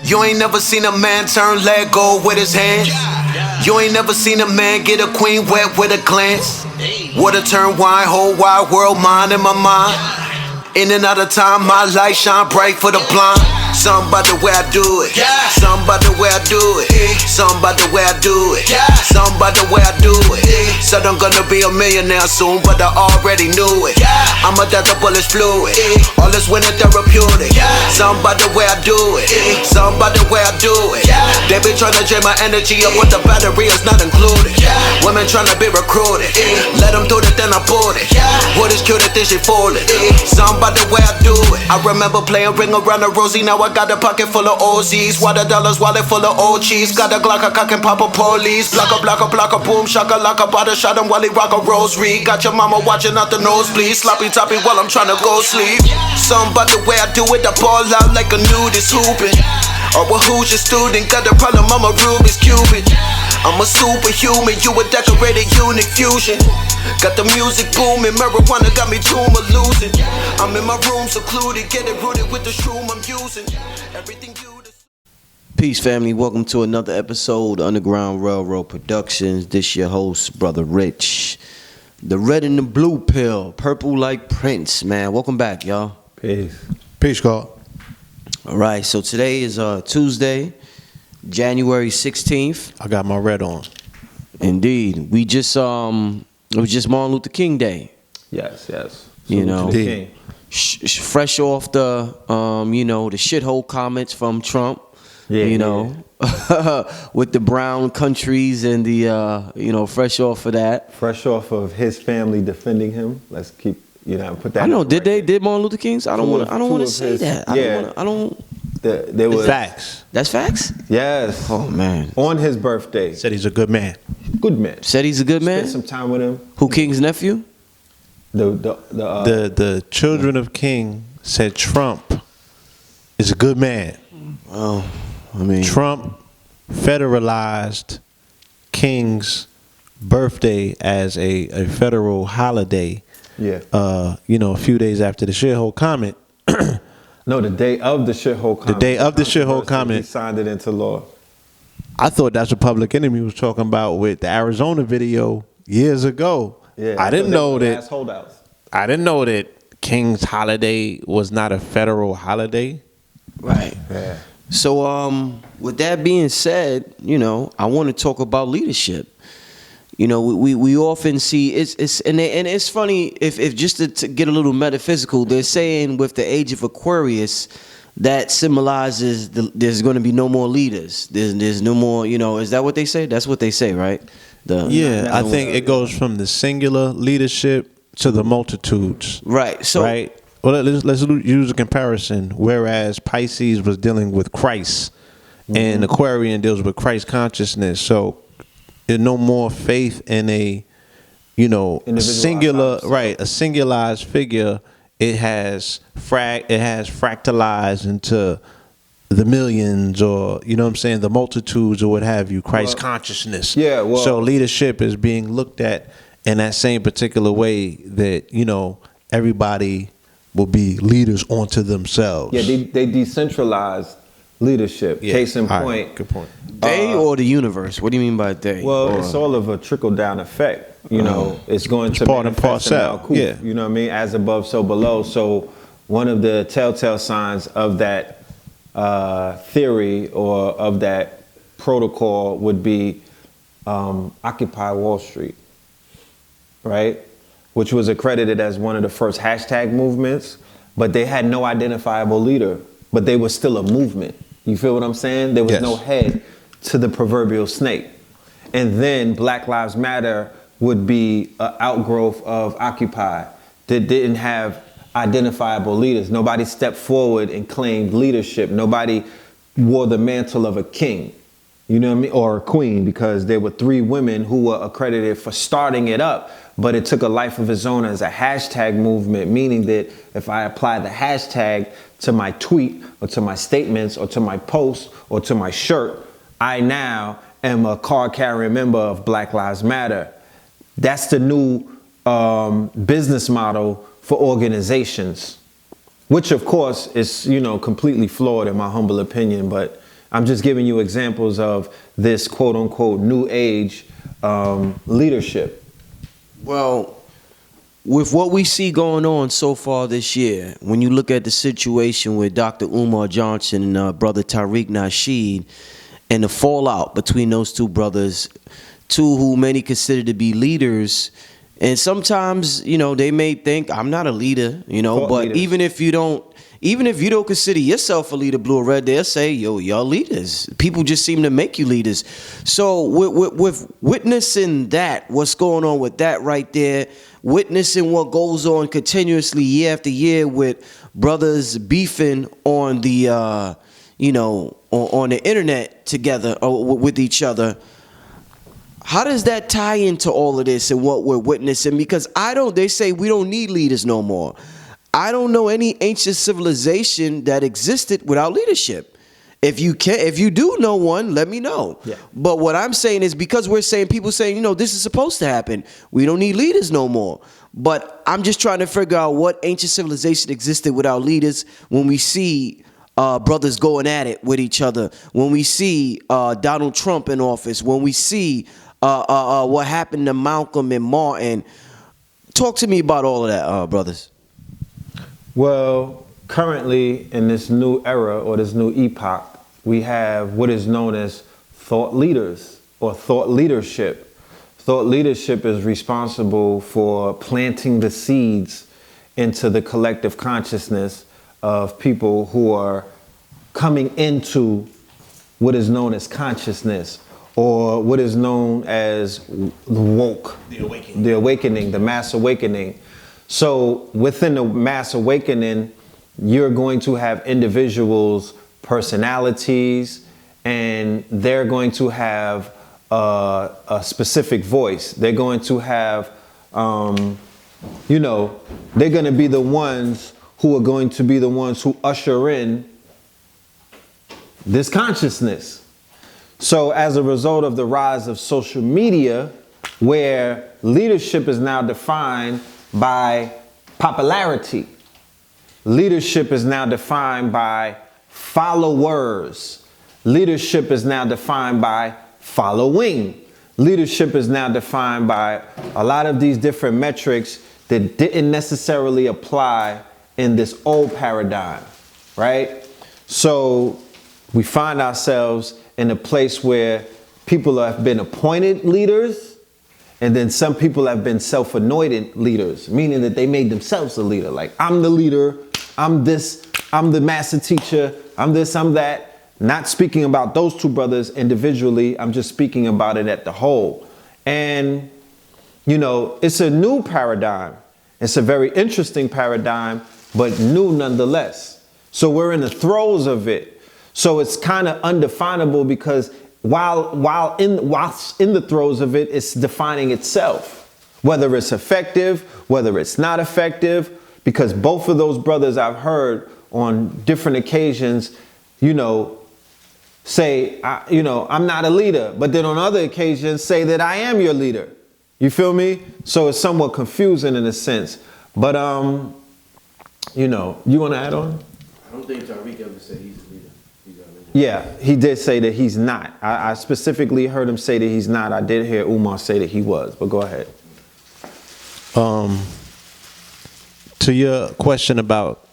You ain't never seen a man turn leg gold with his hands. You ain't never seen a man get a queen wet with a glance. Water turn wine, whole wide world mine in my mind. In and out of time, my light shine bright for the blind. Something about the way I do it. Something about the way I do it. Something about the way I do it. Something about the way I do it. Said I'm gonna be a millionaire soon, but I already knew it. I'ma that the bullet's fluid. All this winning therapeutic. Something about the way I do it. Something about the way I do it. They be trying to drain my energy up with the battery, it's not included. Women trying to be recruited. Let them do it, then I bought it. What is cute, think she falling. Something about the way I do it. I remember playing ring around the rosy. Now I got a pocket full of OZs. Water dollars, wallet full of old cheese. Got a Glock, a cock and pop a police. Block a boom, shaka laka, bada shot him while he rock a rosary. Got your mama watching out the nosebleed. Sloppy toppy while I'm trying to go sleep. Something about the way I do it, I ball out like a nudist hooping. Or well, who's your student? Got a problem, I'm a Rubik's Cupid. I'm a superhuman, you a decorated unique fusion. Got the music booming, marijuana got me tumor losing. I'm in my room secluded, getting rooted with the shroom I'm using. Everything you. Peace, family. Welcome to another episode of Underground Railroad Productions. This your host, Brother Rich. The red and the blue pill, purple like Prince, man. Welcome back, y'all. Peace. Peace, God. All right, so today is Tuesday, January 16th. I got my red on. Indeed. We just it was just Martin Luther King Day. Yes. You know, King. Fresh off the the shithole comments from Trump. Yeah. With the brown countries and the fresh off of that. Fresh off of his family defending him. Let's keep put that. I know. Did Martin Luther King's? I don't want to say that. I don't. There was facts. That's facts? Yes. Oh man. On his birthday. Said he's a good man. Good man. Said he's a good man. Spent some time with him. Who, King's nephew? The children of King said Trump is a good man. Oh, I mean, Trump federalized King's birthday as a federal holiday. Yeah. A few days after the shithole comment. No, the day of the shithole comment. The day of the shithole comment. He signed it into law. I thought that's what Public Enemy was talking about with the Arizona video years ago. Yeah. I didn't know that. Holdouts. I didn't know that King's holiday was not a federal holiday. Right. Yeah. So, with that being said, I want to talk about leadership. We often see it's funny if just to get a little metaphysical, they're saying with the age of Aquarius that symbolizes there's going to be no more leaders. There's no more. Is that what they say? That's what they say, right? I think it goes from the singular leadership to the multitudes. Right. So right. Well, let's use a comparison. Whereas Pisces was dealing with Christ, and Aquarian deals with Christ consciousness. So there's no more faith in a singular, right? A singularized figure. It has fractalized into the millions, or the multitudes, or what have you. Christ consciousness. Yeah. Well, so leadership is being looked at in that same particular way that everybody will be leaders onto themselves. Yeah, they decentralized leadership. Yeah. Case in point. Right. Good point. they or the universe? What do you mean by they? Well, it's all of a trickle down effect. It's going to part and parcel. Yeah. You know what I mean? As above, so below. So one of the telltale signs of that theory or of that protocol would be Occupy Wall Street, right? Which was accredited as one of the first hashtag movements, but they had no identifiable leader, but they were still a movement. You feel what I'm saying? There was no head to the proverbial snake. And then Black Lives Matter would be an outgrowth of Occupy that didn't have identifiable leaders. Nobody stepped forward and claimed leadership. Nobody wore the mantle of a king, you know what I mean? Or a queen, because there were 3 women who were accredited for starting it up, but it took a life of its own as a hashtag movement, meaning that if I apply the hashtag to my tweet or to my statements or to my post or to my shirt, I now am a card-carrying member of Black Lives Matter. That's the new business model for organizations, which of course is, completely flawed in my humble opinion, but I'm just giving you examples of this quote unquote new age leadership. Well, with what we see going on so far this year, when you look at the situation with Dr. Umar Johnson and brother Tariq Nasheed, and the fallout between those two brothers, two who many consider to be leaders, and sometimes, you know, they may think I'm not a leader, you know, Thought but leaders. even if you don't consider yourself a leader, blue or red, they'll say, yo, y'all leaders. People just seem to make you leaders. So with witnessing that, what's going on with that right there, witnessing what goes on continuously year after year with brothers beefing on the, on the internet together or with each other, how does that tie into all of this and what we're witnessing? Because they say we don't need leaders no more. I don't know any ancient civilization that existed without leadership. If you do know one, let me know. Yeah. But what I'm saying is, because we're saying, people saying, you know, this is supposed to happen, we don't need leaders no more. But I'm just trying to figure out what ancient civilization existed without leaders when we see brothers going at it with each other, when we see Donald Trump in office, when we see what happened to Malcolm and Martin. Talk to me about all of that, brothers. Well, currently in this new era or this new epoch, we have what is known as thought leaders or thought leadership. Thought leadership is responsible for planting the seeds into the collective consciousness of people who are coming into what is known as consciousness, or what is known as the woke, the awakening, the mass awakening. So within the mass awakening, you're going to have individuals' personalities, and they're going to have a specific voice. They're going to have, they're going to be the ones who are going to be the ones who usher in this consciousness. So as a result of the rise of social media, where leadership is now defined by popularity, leadership is now defined by followers, leadership is now defined by following, leadership is now defined by a lot of these different metrics that didn't necessarily apply in this old paradigm, right? So we find ourselves in a place where people have been appointed leaders, and then some people have been self-anointed leaders, meaning that they made themselves a leader. Like, I'm the leader, I'm this, I'm the master teacher, I'm this, I'm that. Not speaking about those two brothers individually, I'm just speaking about it at the whole. And, it's a new paradigm. It's a very interesting paradigm, but new nonetheless. So we're in the throes of it. So it's kind of undefinable, because while in the throes of it, it's defining itself, whether it's effective, whether it's not effective, because both of those brothers I've heard on different occasions, say, I'm not a leader, but then on other occasions say that I am your leader. You feel me? So it's somewhat confusing in a sense. But, you want to add on? I don't think Tariq ever said he's a leader. Yeah, he did say that he's not. I specifically heard him say that he's not. I did hear Umar say that he was, but go ahead. To your question about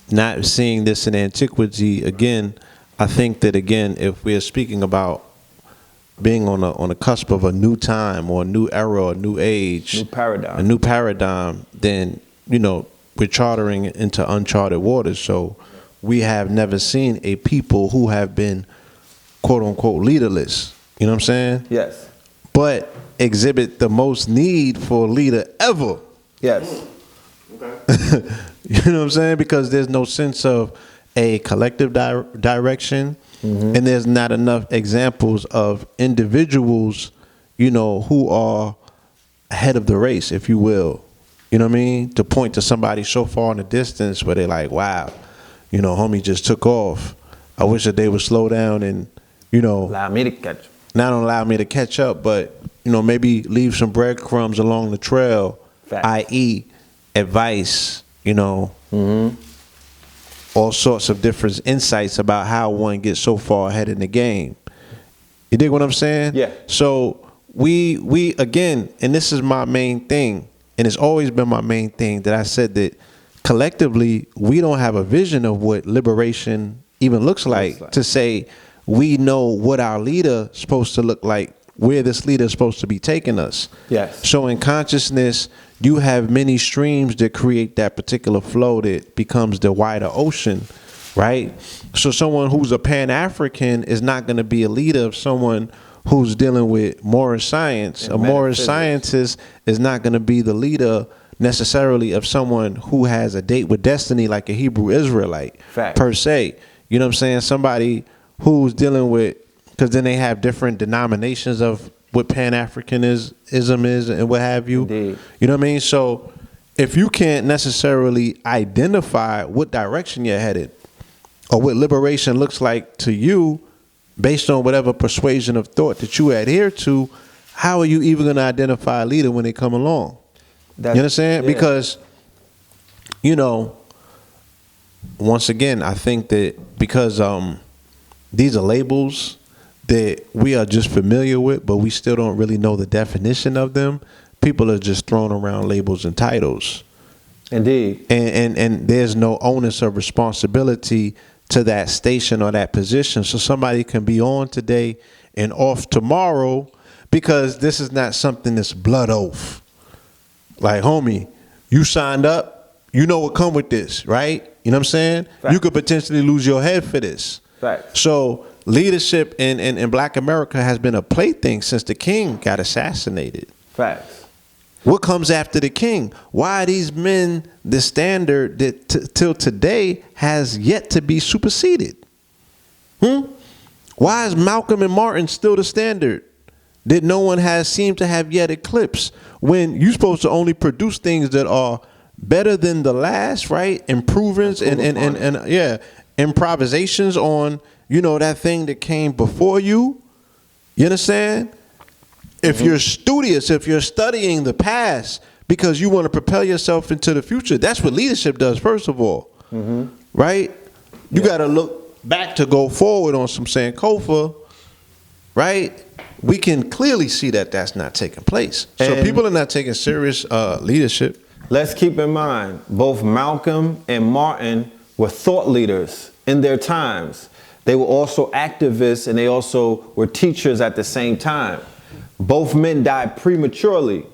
not seeing this in antiquity, again, I think that, again, if we're speaking about being on the cusp of a new time or a new era or a new age, a new paradigm, then, we're chartering into uncharted waters. So we have never seen a people who have been, quote unquote, leaderless. You know what I'm saying? Yes. But exhibit the most need for a leader ever. Yes. Okay. You know what I'm saying? Because there's no sense of a collective direction, and there's not enough examples of individuals, who are ahead of the race, if you will. You know what I mean? To point to somebody so far in the distance where they're like, wow, homie just took off. I wish that they would slow down and, Allow me to catch up. Not allow me to catch up, but, maybe leave some breadcrumbs along the trail, Facts. i.e. advice, or all sorts of different insights about how one gets so far ahead in the game. You dig what I'm saying? Yeah. So we again, and this is my main thing, and it's always been my main thing, that I said that collectively we don't have a vision of what liberation even looks like. To say we know what our leader is supposed to look like, where this leader is supposed to be taking us. Yes. So in consciousness, you have many streams that create that particular flow that becomes the wider ocean, right? So someone who's a Pan-African is not going to be a leader of someone who's dealing with Moorish science. And a Moorish metaphysics. scientist is not going to be the leader necessarily of someone who has a date with destiny like a Hebrew Israelite. Facts. Per se. You know what I'm saying? Somebody who's dealing with, because then they have different denominations of what Pan-Africanism is and what have you. Indeed. You know what I mean? So if you can't necessarily identify what direction you're headed or what liberation looks like to you based on whatever persuasion of thought that you adhere to, how are you even going to identify a leader when they come along? You understand? Yeah. Because, you know, once again, I think that because these are labels that we are just familiar with, but we still don't really know the definition of them, people are just throwing around labels and titles. Indeed. And there's no onus of responsibility to that station or that position. So somebody can be on today and off tomorrow, because this is not something that's blood oath. Like, homie, you signed up, you know what come with this, right? You know what I'm saying? Fact. You could potentially lose your head for this. Fact. So leadership in Black America has been a plaything since the king got assassinated. Facts. What comes after the king? Why are these men the standard that till today has yet to be superseded? Why is Malcolm and Martin still the standard that no one has seemed to have yet eclipsed, when you're supposed to only produce things that are better than the last, right? Improvements and yeah, improvisations on, you know, that thing that came before you. You understand? If you're studious, if you're studying the past because you want to propel yourself into the future, that's what leadership does, first of all. Right? You got to look back to go forward on some Sankofa, right? We can clearly see that that's not taking place. So And people are not taking serious leadership. let's keep in mind, both Malcolm and Martin were thought leaders in their times. They were also activists, and they also were teachers at the same time. Both men died prematurely.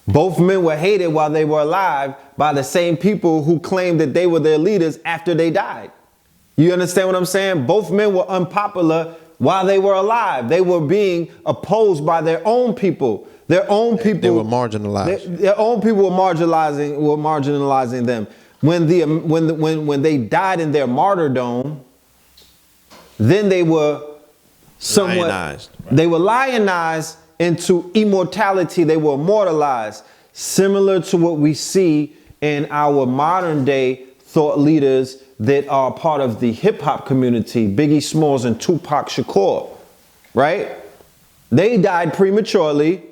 Both men were hated while they were alive by the same people who claimed that they were their leaders after they died. You understand what I'm saying? Both men were unpopular while they were alive. They were being opposed by their own people. Their own people. They were marginalized. Their own people were marginalizing them. When they died in their martyrdom, then they were somewhat Lionized, right. They were lionized into immortality. They were immortalized, similar to what we see in our modern day thought leaders that are part of the hip hop community, Biggie Smalls and Tupac Shakur, right? They died prematurely.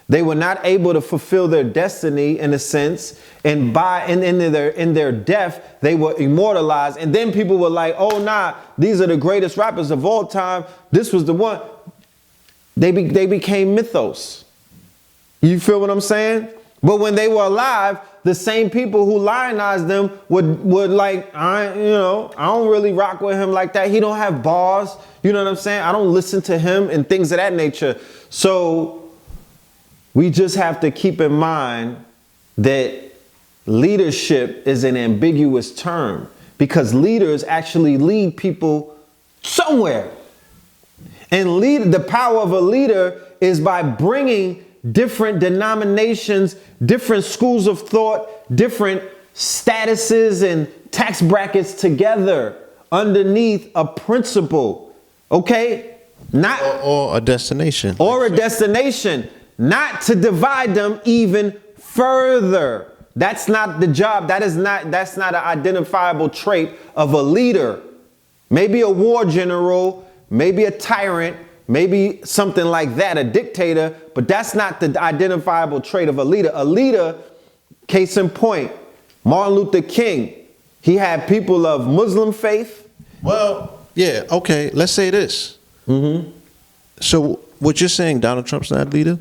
They were not able to fulfill their destiny in a sense, and in their death, they were immortalized. And then people were like, "Oh nah, these are the greatest rappers of all time. This was the one." They became mythos. You feel what I'm saying? But when they were alive, the same people who lionized them would like, I don't really rock with him like that. He don't have bars. You know what I'm saying? I don't listen to him and things of that nature. So we just have to keep in mind that leadership is an ambiguous term, because leaders actually lead people somewhere. And the power of a leader is by bringing different denominations, different schools of thought, different statuses and tax brackets together underneath a principle, okay? Not Or a destination. or a destination, not to divide them even further. That's not the job. That's not an identifiable trait of a leader. Maybe a war general, maybe a tyrant, maybe something like that, a dictator, but that's not the identifiable trait of a leader. A leader, case in point, Martin Luther King, He had people of Muslim faith. Well, yeah, okay. Let's say this. So what you're saying, Donald Trump's not a leader?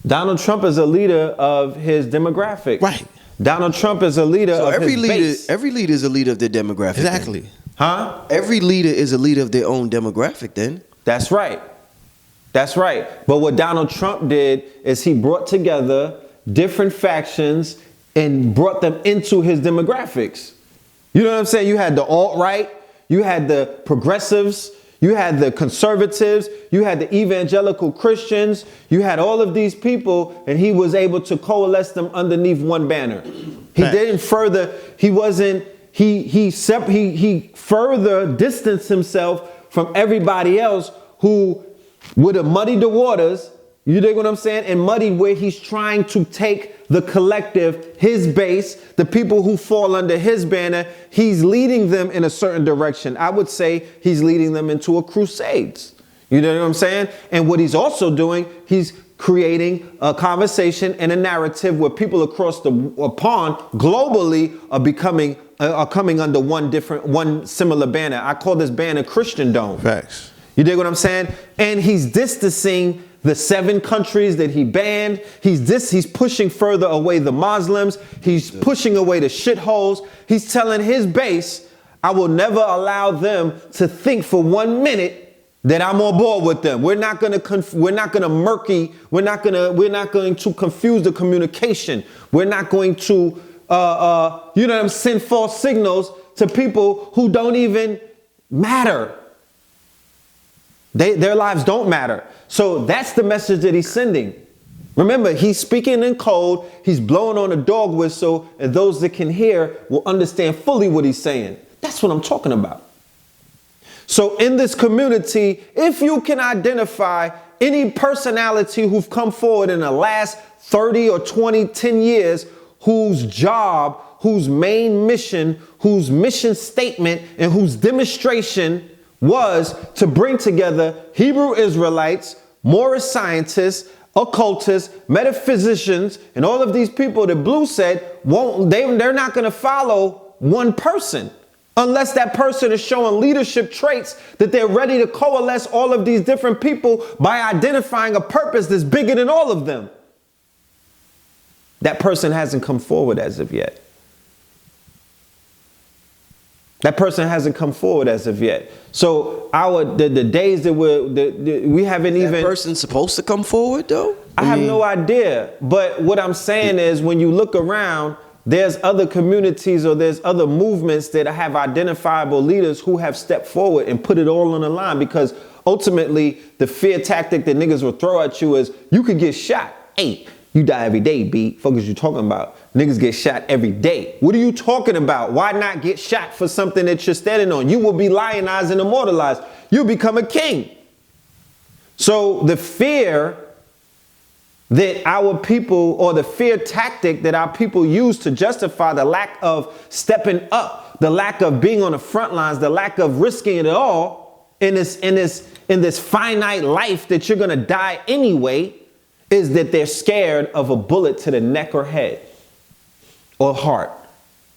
Donald Trump is a leader of his demographic. Right. Donald Trump is a leader of his base. Every leader is a leader of their demographic. Exactly. Then. Huh? Every leader is a leader of their own demographic. Then. That's right. That's right. But what Donald Trump did is he brought together different factions and brought them into his demographics. You know what I'm saying? You had the alt-right, you had the progressives, you had the conservatives, you had the evangelical Christians, you had all of these people, and he was able to coalesce them underneath one banner. He didn't further, he further distanced himself from everybody else who would have muddied the waters, you dig what I'm saying? And muddied where he's trying to take the collective, his base, the people who fall under his banner, he's leading them in a certain direction. I would say he's leading them into a crusades. You know what I'm saying? And what he's also doing, he's creating a conversation and a narrative where people across the pond globally are coming under one similar banner. I call this banner Christendom. Facts. You dig what I'm saying? And he's distancing the 7 countries that he banned. He's pushing further away the Muslims. He's pushing away the shitholes. He's telling his base, I will never allow them to think for 1 minute that I'm on board with them. We're not going to confuse the communication. We're not going to send false signals to people who don't even matter. Their lives don't matter. So that's the message that he's sending. Remember, he's speaking in code. He's blowing on a dog whistle, and those that can hear will understand fully what he's saying. That's what I'm talking about. So in this community, if you can identify any personality who've come forward in the last 30 or 20, 10 years, whose job, whose main mission, whose mission statement, and whose demonstration was to bring together Hebrew Israelites, Moorish scientists, occultists, metaphysicians, and all of these people that Blue said they're not going to follow one person unless that person is showing leadership traits that they're ready to coalesce all of these different people by identifying a purpose that's bigger than all of them. That person hasn't come forward as of yet. That person hasn't come forward as of yet. So the days that we haven't even. That person's supposed to come forward though? I have no idea. But what I'm saying is when you look around, there's other communities or there's other movements that have identifiable leaders who have stepped forward and put it all on the line, because ultimately the fear tactic that niggas will throw at you is you could get shot. Hey, you die every day, B. Fuck is you talking about? Niggas get shot every day. What are you talking about? Why not get shot for something that you're standing on? You will be lionized and immortalized. You'll become a king. So the fear that our people, or the fear tactic that our people use to justify the lack of stepping up, the lack of being on the front lines, the lack of risking it all in this finite life that you're gonna die anyway, is that they're scared of a bullet to the neck or head or heart.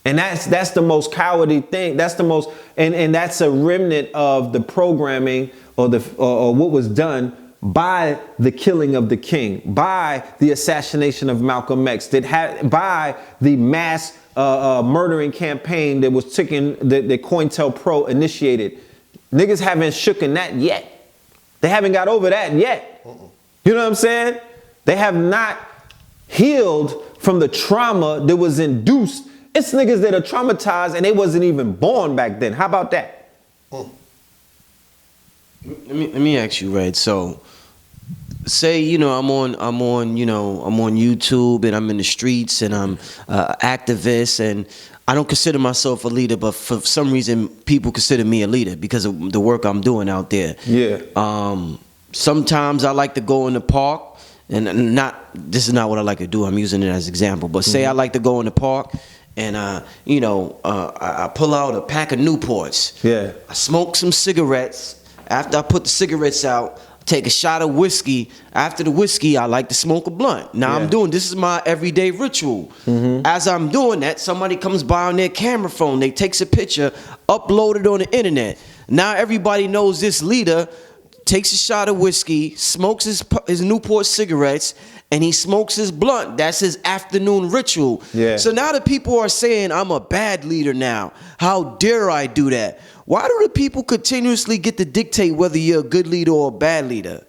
And that's the most cowardly thing. That's the most, and that's a remnant of the programming or what was done by the killing of the king, by the assassination of Malcolm X, by the mass murdering campaign that was taken, that COINTELPRO initiated. Niggas haven't shooken that yet. They haven't got over that yet. You know what I'm saying? They have not healed from the trauma that was induced. It's niggas that are traumatized and they wasn't even born back then. How about that? Let me ask you, Red. So, say I'm on YouTube and I'm in the streets and I'm activist and I don't consider myself a leader, but for some reason people consider me a leader because of the work I'm doing out there. Yeah. Sometimes I like to go in the park. And this is not what I like to do. I'm using it as an example. But say I like to go in the park and, I pull out a pack of Newports. Yeah. I smoke some cigarettes. After I put the cigarettes out, I take a shot of whiskey. After the whiskey, I like to smoke a blunt. Now this is my everyday ritual. As I'm doing that, somebody comes by on their camera phone, they takes a picture, upload it on the internet. Now everybody knows this leader takes a shot of whiskey, smokes his Newport cigarettes, and he smokes his blunt. That's his afternoon ritual. Yeah. So now the people are saying, I'm a bad leader now. How dare I do that? Why do the people continuously get to dictate whether you're a good leader or a bad leader?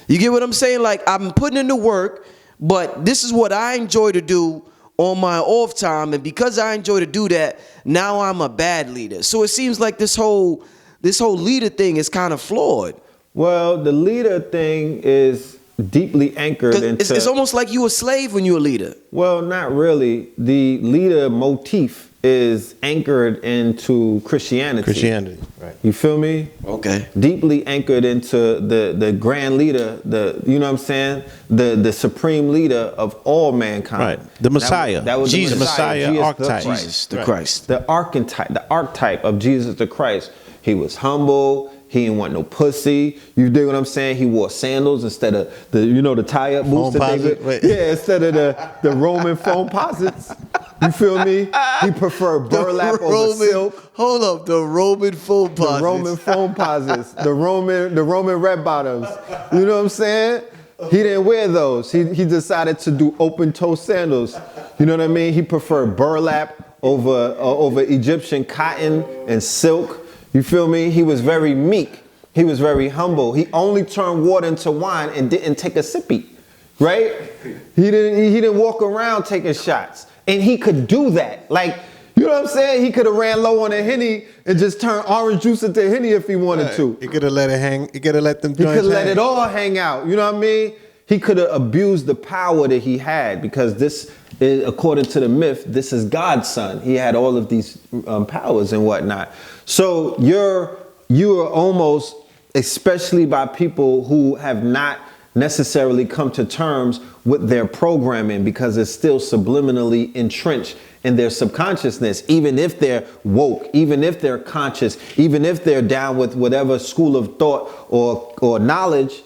You get what I'm saying? Like, I'm putting in the work, but this is what I enjoy to do on my off time. And because I enjoy to do that, now I'm a bad leader. So it seems like this whole leader thing is kind of flawed. Well, the leader thing is deeply anchored into... It's almost like you a slave when you're a leader. Well, not really. The leader motif is anchored into Christianity. Right. You feel me? Okay. Deeply anchored into the grand leader, you know what I'm saying? The supreme leader of all mankind. Right. The Messiah. That was Jesus. the Messiah. Messiah archetype. Jesus the Christ. The archetype of Jesus the Christ. He was humble. He didn't want no pussy. You dig what I'm saying? He wore sandals instead of the tie-up boots instead of the Roman foam posits. You feel me? He preferred burlap over silk. Hold up, the Roman foam posits. The Roman foam posits. The Roman red bottoms. You know what I'm saying? He didn't wear those. He decided to do open-toe sandals. You know what I mean? He preferred burlap over Egyptian cotton and silk. You feel me? He was very meek. He was very humble. He only turned water into wine and didn't take a sippy, right? He didn't walk around taking shots. And he could do that. Like, you know what I'm saying? He could have ran low on a Henny and just turned orange juice into Henny if he wanted to. He could have let it hang. He could have let them. He could have let it all hang out. You know what I mean? He could have abused the power that he had because this is, according to the myth, this is God's son. He had all of these powers and whatnot. So you are almost, especially by people who have not necessarily come to terms with their programming because it's still subliminally entrenched in their subconsciousness, even if they're woke, even if they're conscious, even if they're down with whatever school of thought or knowledge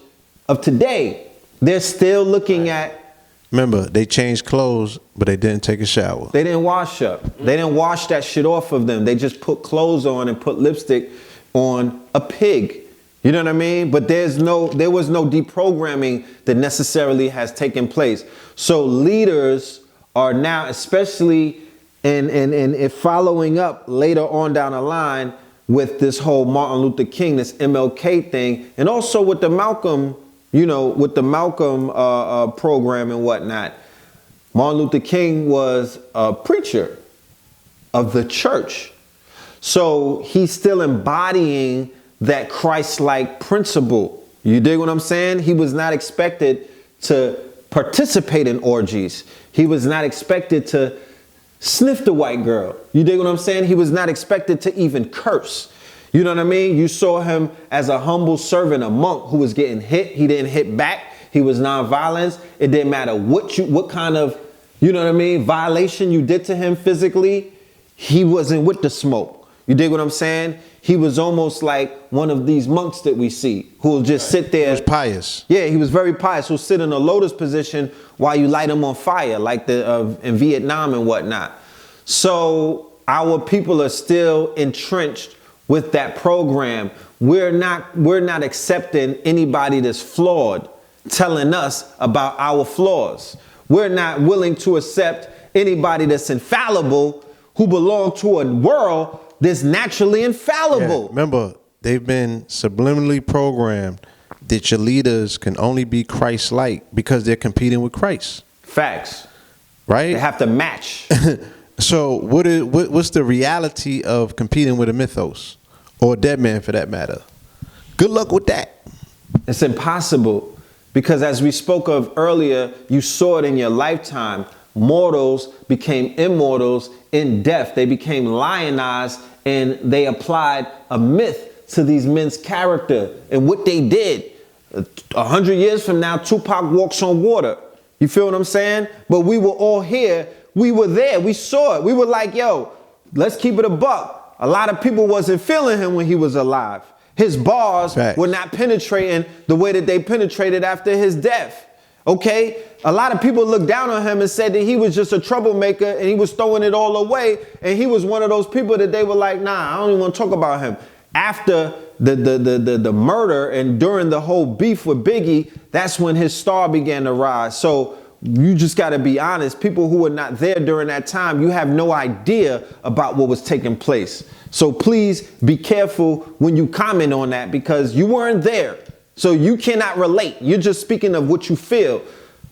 of today, they're still looking at... Remember, they changed clothes, but they didn't take a shower. They didn't wash up. They didn't wash that shit off of them. They just put clothes on and put lipstick on a pig. You know what I mean? But there was no deprogramming that necessarily has taken place. So leaders are now, especially in following up later on down the line with this whole Martin Luther King, this MLK thing, and also with the Malcolm, program and whatnot. Martin Luther King was a preacher of the church. So he's still embodying that Christ-like principle. You dig what I'm saying? He was not expected to participate in orgies. He was not expected to sniff the white girl. You dig what I'm saying? He was not expected to even curse. You know what I mean? You saw him as a humble servant, a monk who was getting hit. He didn't hit back. He was nonviolent. It didn't matter what kind of, you know what I mean, violation you did to him physically. He wasn't with the smoke. You dig what I'm saying? He was almost like one of these monks that we see who will just sit there. He was pious. Yeah, he was very pious. Who'll sit in a lotus position while you light him on fire, like in Vietnam and whatnot. So our people are still entrenched with that program. We're not accepting anybody that's flawed telling us about our flaws. We're not willing to accept anybody that's infallible who belong to a world that's naturally infallible. Yeah, remember, they've been subliminally programmed that your leaders can only be Christ-like because they're competing with Christ. Facts. Right? They have to match. So what's the reality of competing with a mythos or a dead man for that matter? Good luck with that. It's impossible because as we spoke of earlier, you saw it in your lifetime. Mortals became immortals in death. They became lionized and they applied a myth to these men's character and what they did. 100 years from now, Tupac walks on water. You feel what I'm saying? But we were all here. We were there. We saw it. We were like, yo, let's keep it a buck. A lot of people wasn't feeling him when he was alive. His bars Facts. were not penetrating the way that they penetrated after his death. Okay? A lot of people looked down on him and said that he was just a troublemaker and he was throwing it all away. And he was one of those people that they were like, nah, I don't even want to talk about him. After the murder and during the whole beef with Biggie, that's when his star began to rise. So you just got to be honest. People who were not there during that time, you have no idea about what was taking place. So please be careful when you comment on that, because you weren't there. So you cannot relate. You're just speaking of what you feel.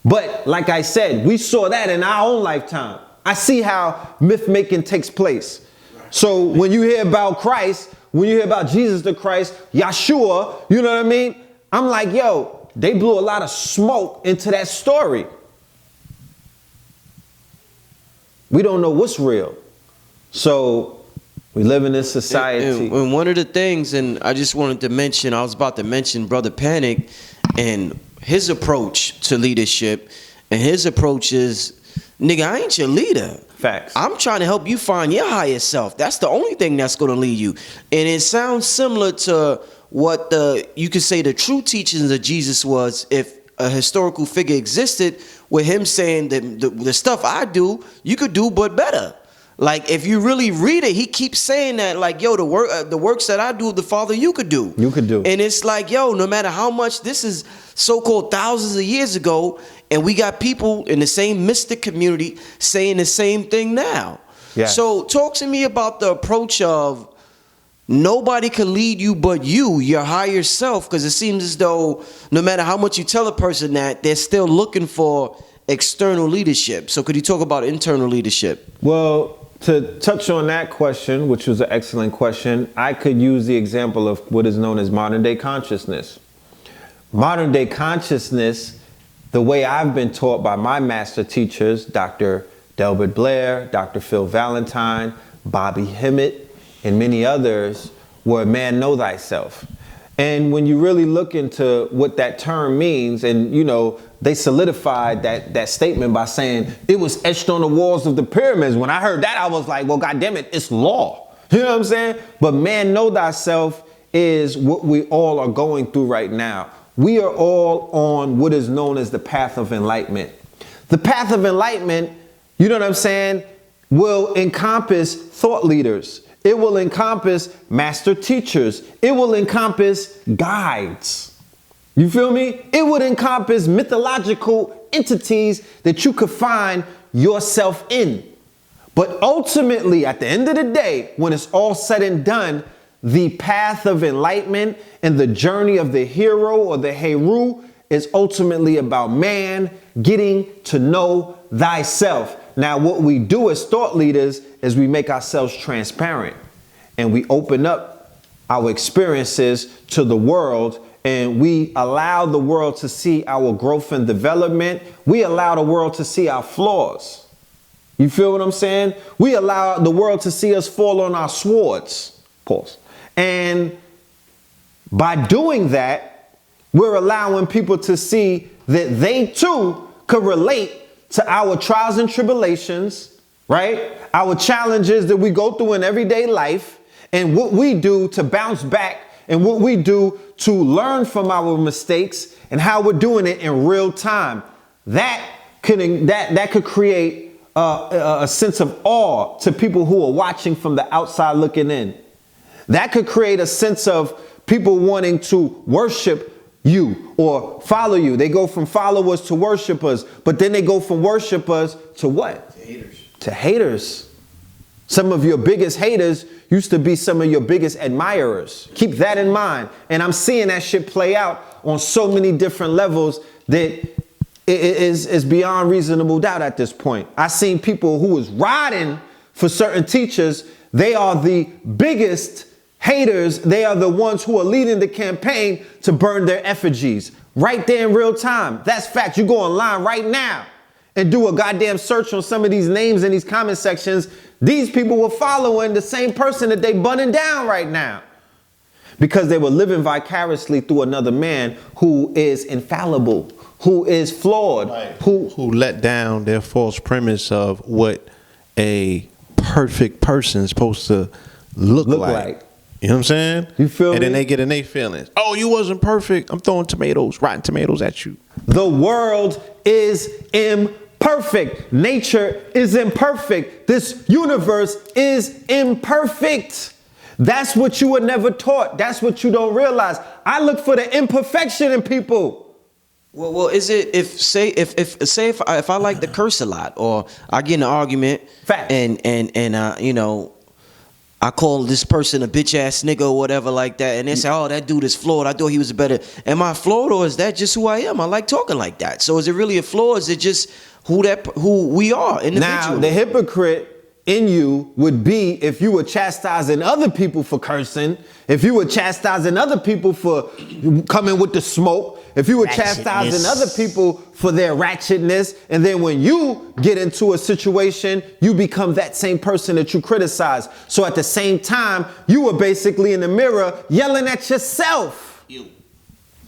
But like I said, we saw that in our own lifetime. I see how myth making takes place. So when you hear about Christ, when you hear about Jesus the Christ, Yeshua, you know what I mean? I'm like, yo, they blew a lot of smoke into that story. We don't know what's real. So we live in this society. And one of the things, and I just wanted to mention, I was about to mention Brother Panic and his approach to leadership. And his approach is, nigga, I ain't your leader. Facts. I'm trying to help you find your higher self. That's the only thing that's going to lead you. And it sounds similar to what you could say the true teachings of Jesus was, if a historical figure existed, with him saying that the stuff I do, you could do but better. Like, if you really read it, he keeps saying that, like, yo, the works that I do, the Father, you could do. You could do. And it's like, yo, no matter how much this is so-called thousands of years ago, and we got people in the same mystic community saying the same thing now. Yeah. So talk to me about the approach of nobody can lead you but you, your higher self, because it seems as though no matter how much you tell a person that, they're still looking for external leadership. So could you talk about internal leadership? Well, to touch on that question, which was an excellent question, I could use the example of what is known as modern day consciousness. Modern day consciousness, the way I've been taught by my master teachers, Dr. Delbert Blair, Dr. Phil Valentine, Bobby Hemmett, and many others, were man know thyself. And when you really look into what that term means, and you know, they solidified that statement by saying it was etched on the walls of the pyramids. When I heard that, I was like, well, goddamn it, it's law. You know what I'm saying? But man know thyself is what we all are going through right now. We are all on what is known as the path of enlightenment. The path of enlightenment, you know what I'm saying, will encompass thought leaders. It will encompass master teachers. It will encompass guides. You feel me? It would encompass mythological entities that you could find yourself in. But ultimately, at the end of the day, when it's all said and done, the path of enlightenment and the journey of the hero or the Heru is ultimately about man getting to know thyself. Now, what we do as thought leaders is we make ourselves transparent and we open up our experiences to the world, and we allow the world to see our growth and development. We allow the world to see our flaws. You feel what I'm saying? We allow the world to see us fall on our swords. Pause. And by doing that, we're allowing people to see that they too could relate to our trials and tribulations, right? Our challenges that we go through in everyday life, and what we do to bounce back, and what we do to learn from our mistakes, and how we're doing it in real time. That could create a sense of awe to people who are watching from the outside looking in. That could create a sense of people wanting to worship you or follow you. They go from followers to worshipers, but then they go from worshipers to what? To haters. To haters. Some of your biggest haters used to be some of your biggest admirers. Keep that in mind. And I'm seeing that shit play out on so many different levels that it is beyond reasonable doubt at this point. I seen people who was riding for certain teachers. They are the biggest haters. They are the ones who are leading the campaign to burn their effigies right there in real time. That's fact. You go online right now and do a goddamn search on some of these names in these comment sections. These people were following the same person that they bunning down right now because they were living vicariously through another man who is infallible, who is flawed, right. who let down their false premise of what a perfect person is supposed to look like. You know what I'm saying? You feel And me? then they get in their feelings. Oh, you wasn't perfect. I'm throwing rotten tomatoes at you. The world is imperfect. Nature is imperfect. This universe is imperfect. That's what you were never taught. That's what you don't realize. I look for the imperfection in people. Well, is it if I like to curse a lot, or I get in an argument, Fact. and you know, I call this person a bitch ass nigga or whatever like that, and they say, oh, that dude is flawed. I thought he was better. Am I flawed, or is that just who I am? I like talking like that. So is it really a flaw? Or is it just who we are individually? Now, the hypocrite in you would be if you were chastising other people for cursing, if you were chastising other people for coming with the smoke, if you were chastising other people for their ratchetness, and then when you get into a situation, you become that same person that you criticize. So at the same time, you were basically in the mirror yelling at yourself. You.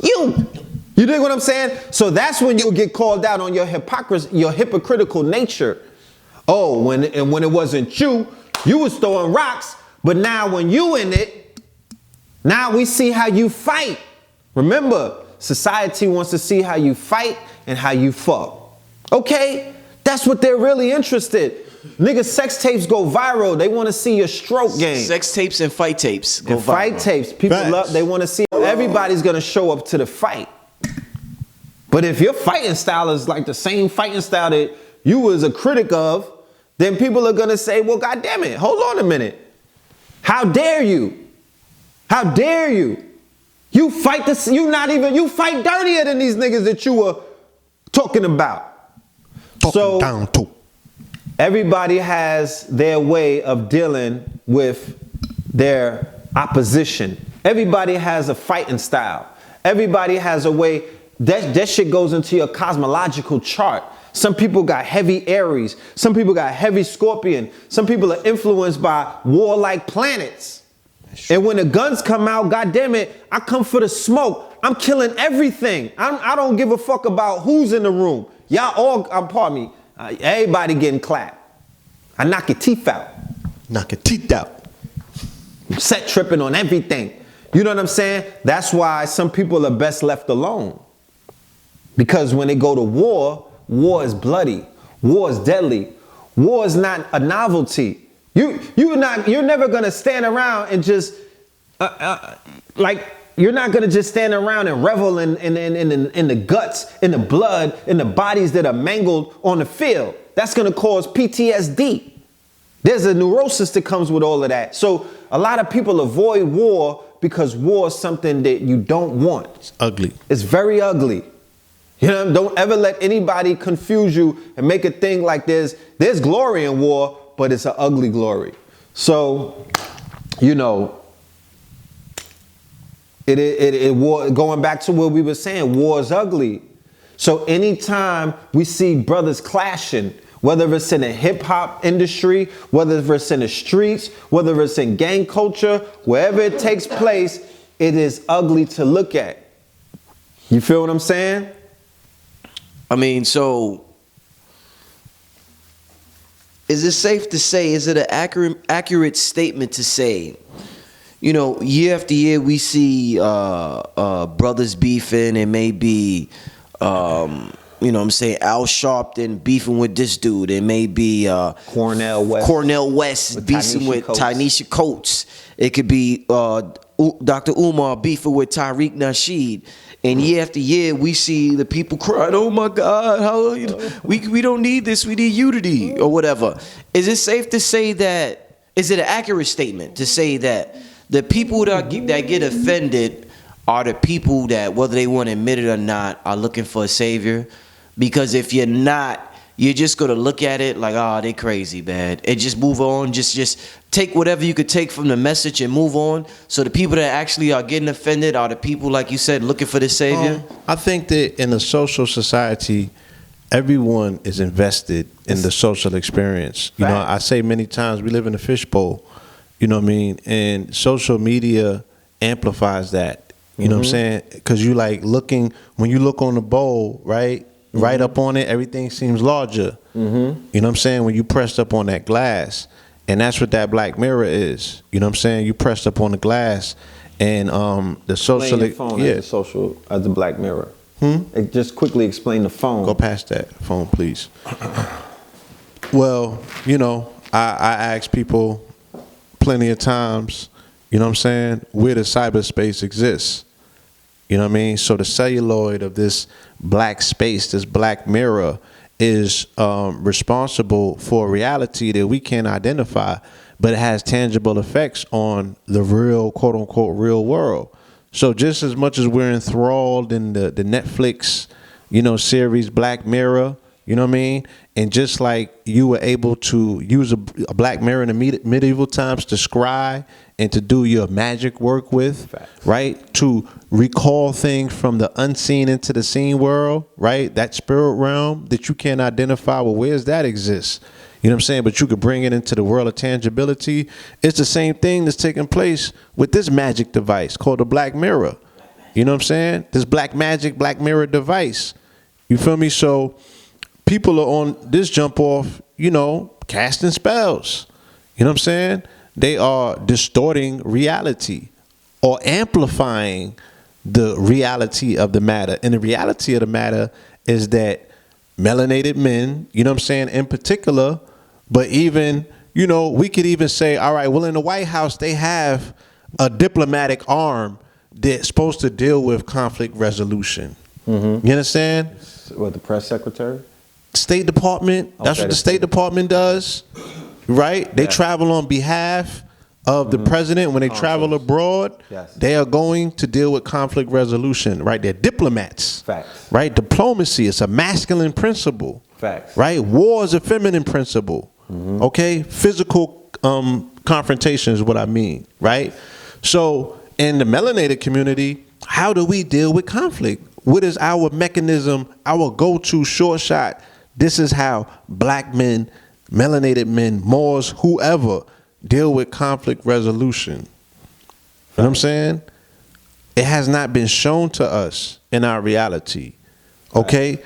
You dig what I'm saying? So that's when you'll get called out on your hypocrisy, your hypocritical nature. Oh, when it wasn't you, you was throwing rocks, but now when you in it, now we see how you fight. Remember, society wants to see how you fight and how you fuck. Okay? That's what they're really interested. Niggas, sex tapes go viral. They want to see your stroke game. Sex tapes and fight tapes go And viral. fight tapes. People Facts. love, they want to see. Everybody's going to show up to the fight. But if your fighting style is like the same fighting style that you was a critic of, then people are going to say, well, God damn it, hold on a minute. How dare you? How dare you? You fight this, you fight dirtier than these niggas that you were talking about. Talking down to. Everybody has their way of dealing with their opposition. Everybody has a fighting style. Everybody has a way, that shit goes into your cosmological chart. Some people got heavy Aries. Some people got heavy Scorpion. Some people are influenced by warlike planets. And when the guns come out, God damn it, I come for the smoke. I'm killing everything. I don't give a fuck about who's in the room. Y'all all, pardon me, everybody getting clapped. I knock your teeth out. Knock your teeth out. Set tripping on everything. You know what I'm saying? That's why some people are best left alone. Because when they go to war is bloody. War is deadly. War is not a novelty. You're never gonna stand around and just you're not gonna just stand around and revel in the guts, in the blood, in the bodies that are mangled on the field. That's gonna cause PTSD. There's a neurosis that comes with all of that. So a lot of people avoid war because war is something that you don't want. It's ugly. It's very ugly. You know, don't ever let anybody confuse you and make it think like there's glory in war, but it's an ugly glory. So, you know, war, going back to what we were saying, war is ugly. So anytime we see brothers clashing, whether it's in the hip hop industry, whether it's in the streets, whether it's in gang culture, wherever it takes place, it is ugly to look at. You feel what I'm saying? I mean, so is it safe to say, is it an accurate statement to say, you know, year after year we see brothers beefing, and maybe, you know what I'm saying, Al Sharpton beefing with this dude, it may be Cornell West beefing with Tanisha Coates. It could be Dr. Umar beefing with Tariq Nasheed. And year after year, we see the people crying, oh my God, how we don't need this, we need unity, or whatever. Is it safe to say that, is it an accurate statement to say that the people that get offended are the people that, whether they want to admit it or not, are looking for a savior? Because if you're not, you're just going to look at it like, oh, they crazy, man. And just move on. Just take whatever you could take from the message and move on. So the people that actually are getting offended are the people, like you said, looking for the savior. I think that in a social society, everyone is invested in the social experience. You know, I say many times, we live in a fishbowl. You know what I mean? And social media amplifies that. You know what I'm saying? Because you like looking, when you look on the bowl, right? Right up on it, everything seems larger. You know what I'm saying? When you pressed up on that glass, And that's what that black mirror is. You know what I'm saying? You pressed up on the glass, and the social, Explain the phone as the black mirror. Just quickly explain the phone. Go past that phone, please. Well, you know, I ask people plenty of times, you know what I'm saying, where the cyberspace exists. You know what I mean? So the celluloid of this black space, this black mirror, is responsible for a reality that we can't identify, but it has tangible effects on the real, quote unquote, real world. So just as much as we're enthralled in the Netflix, you know, series Black Mirror, you know what I mean? And just like you were able to use a black mirror in the medieval times to scry and to do your magic work with, right? To recall things from the unseen into the seen world, right? That spirit realm that you can't identify, well, where's that exist? You know what I'm saying? But you could bring it into the world of tangibility. It's the same thing that's taking place with this magic device called the Black Mirror. You know what I'm saying? This black magic, Black Mirror device. You feel me? So people are on this jump off, you know, casting spells. You know what I'm saying? They are distorting reality or amplifying the reality of the matter. And the reality of the matter is that melanated men, you know what I'm saying, in particular, but even, you know, we could even say, all right, well, in the White House, they have a diplomatic arm that's supposed to deal with conflict resolution. You understand? What, the press secretary? State Department, that's what the State Department does, right? They travel on behalf of the president. When they travel abroad, they are going to deal with conflict resolution, right? They're diplomats. Facts. Right? Diplomacy is a masculine principle. Facts. Right? War is a feminine principle. Okay? Physical confrontation is what I mean, right? So in the melanated community, how do we deal with conflict? What is our mechanism, our go-to short shot? This is how black men, melanated men, Moors, whoever, deal with conflict resolution. You know what I'm saying? It has not been shown to us in our reality. Okay?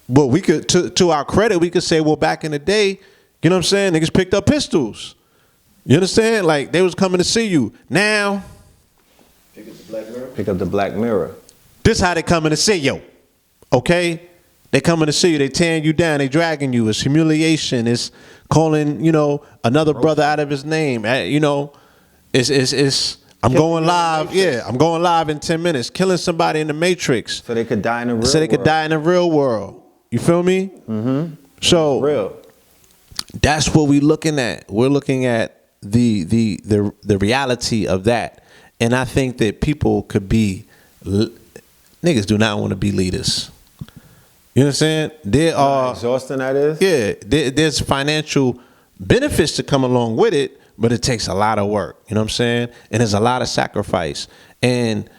But we could, to our credit, we could say, well, back in the day, you know what I'm saying? Niggas picked up pistols. You understand? Like, they was coming to see you. Now, pick up the black mirror. Pick up the black mirror. This how they coming to see you. Okay? They coming to see you. They tearing you down. They dragging you. It's humiliation. It's calling, you know, another brother out of his name. You know, it's I'm going live. Yeah, I'm going live in 10 minutes. Killing somebody in the Matrix. So they could die in the real world. So they could die in the real world. You feel me? Mm-hmm. So real. That's what we're looking at. We're looking at the reality of that. And I think that people could be, niggas do not want to be leaders. You understand? There are exhausting that is. Yeah, there's financial benefits to come along with it, but it takes a lot of work. You know what I'm saying? And there's a lot of sacrifice. And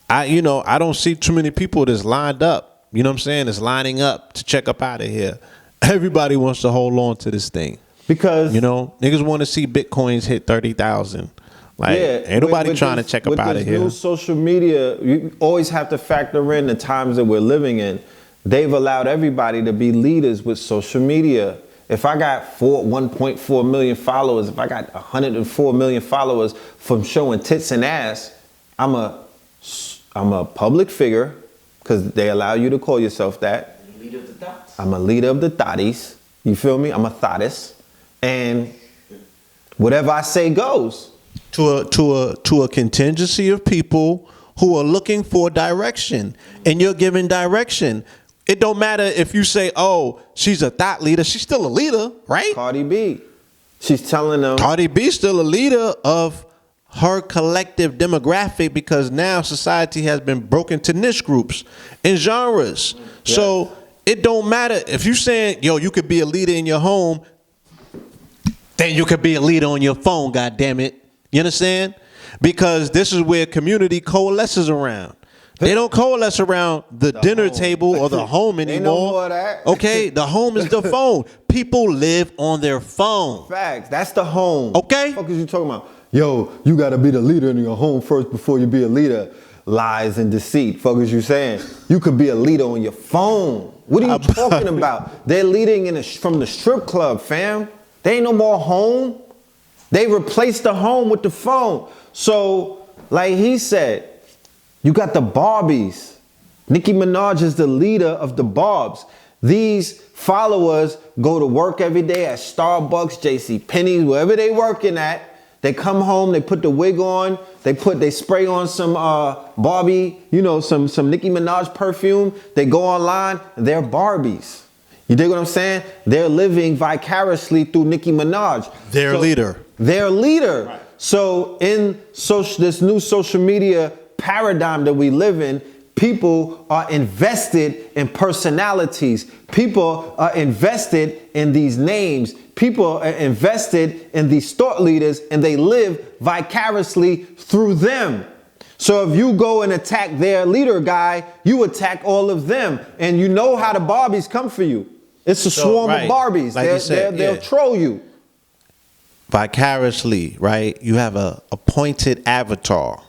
I don't see too many people that's lined up. You know what I'm saying? That's lining up to check up out of here. Everybody wants to hold on to this thing because niggas want to see Bitcoins hit 30,000. Like, ain't nobody trying to check up out of here. New social media, you always have to factor in the times that we're living in. They've allowed everybody to be leaders with social media. If I got 1.4 million followers, if I got 104 million followers from showing tits and ass, I'm a public figure because they allow you to call yourself that. Leader of the thoughts. I'm a leader of the thotties. You feel me? I'm a thottis. And whatever I say goes. To a contingency of people who are looking for direction, and you're giving direction. It don't matter if you say, oh, she's a thought leader. She's still a leader, right? Cardi B. She's telling them. Cardi B's still a leader of her collective demographic because now society has been broken to niche groups and genres. Yes. So it don't matter. If you saying, yo, you could be a leader in your home, then you could be a leader on your phone, goddammit. You understand? Because this is where community coalesces around. They don't coalesce around the dinner table or the home anymore. Ain't no more of that. Okay? The home is the phone. People live on their phone. Facts. That's the home. Okay? What the fuck is you talking about? Yo, you got to be the leader in your home first before you be a leader. Lies and deceit. Fuck is you saying? You could be a leader on your phone. What are you talking about? They're leading from the strip club, fam. They ain't no more home. They replaced the home with the phone. So, like he said, you got the Barbies. Nicki Minaj is the leader of the Barbs. These followers go to work every day at Starbucks, JCPenney's, wherever they working at. They come home, they put the wig on, they spray on some Barbie, some Nicki Minaj perfume. They go online, they're Barbies. You dig what I'm saying? They're living vicariously through Nicki Minaj. Their leader. Their leader. Right. So in this new social media paradigm that we live in, people are invested in personalities. People are invested in these names. People are invested in these thought leaders, and they live vicariously through them. So if you go and attack their leader guy, you attack all of them. And you know how the Barbies come for you. It's a swarm of Barbies. Like they'll troll you. Vicariously, right? You have a appointed avatar.